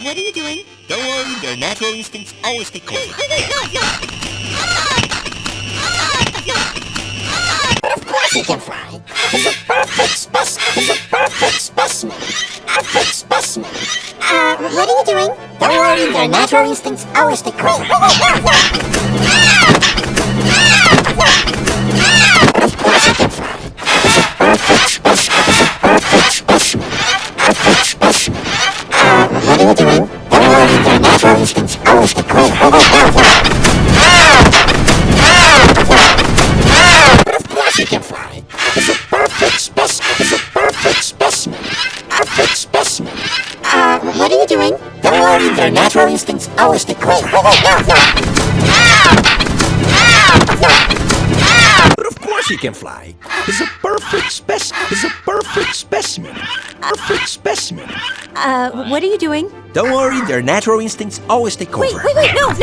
What are you doing? Don't worry, their natural instincts always take over. Wait, no! But of course he can fly. He's a perfect specimen. Perfect specimen. What are you doing? Don't worry, their natural instincts always take over. But of course he can fly. He's a perfect specimen. Perfect specimen. What are you doing? Don't worry, their natural instincts always take over. But of course he can fly. He's a perfect specimen. Perfect specimen. What are you doing? Don't worry, their natural instincts always take over. But of course he can fly. He's a perfect specimen. Perfect specimen. What are you doing? Don't worry, their natural instincts always take over. Wait, no!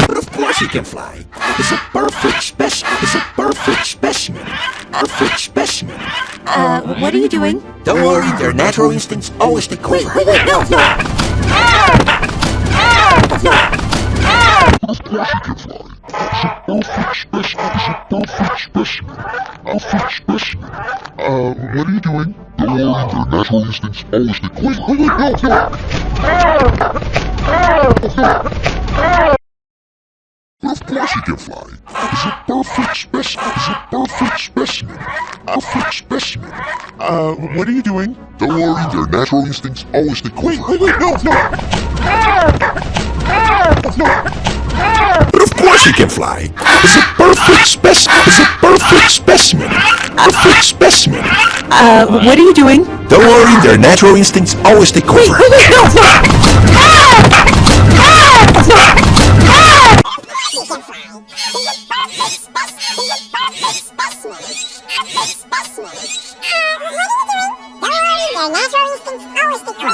But of course he can fly. He's a perfect specimen. Perfect specimen. What are you doing? Don't worry, their natural instincts always take over. Wait, no! Of course he can fly. He's a perfect specimen. What are you doing? Don't worry, their natural instincts always take over. But of course he can fly. He's a perfect specimen. Perfect specimen. What are you doing? Don't worry, their natural instincts always take over. But of course he can fly. He's a perfect specimen. Perfect specimen. What are you doing? Don't worry, their natural instincts always take over. He can fly. He's a perfect specimen. What are you doing? Don't worry, their natural instincts always take over.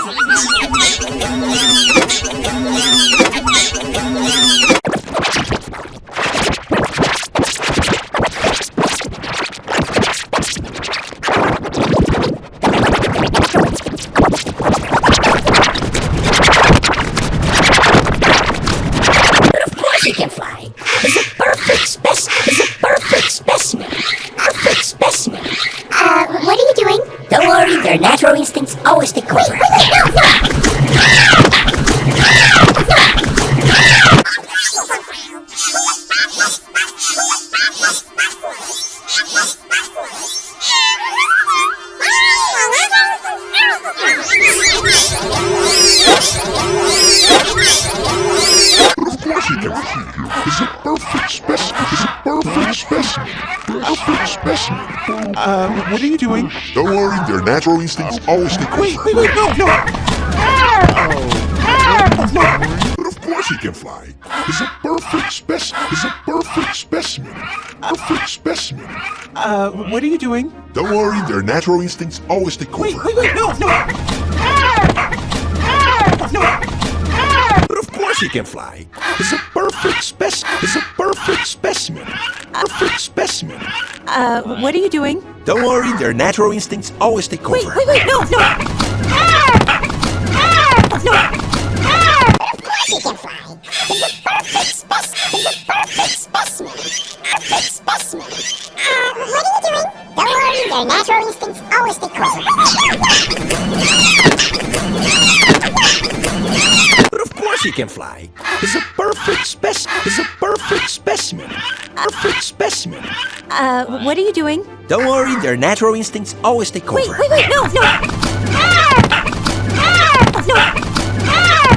He can fly. He's a perfect specimen. Perfect specimen. What are you doing? Don't worry, their natural instincts always take over. He's a perfect specimen. Perfect specimen. What are you doing? Don't worry, their natural instincts always take over. But of course he can fly. He's a perfect specimen. Perfect specimen. What are you doing? Don't worry, their natural instincts always take over. But of course he can fly. He's a perfect specimen. Perfect specimen. What are you doing? Don't worry, their natural instincts always take over. No! Of course he can fly. He's a perfect specimen. Perfect specimen. What are you doing? Don't worry, their natural instincts always take over. But of course he can fly. He's a perfect specimen. Perfect specimen. What are you doing? Don't worry, their natural instincts always take over. No!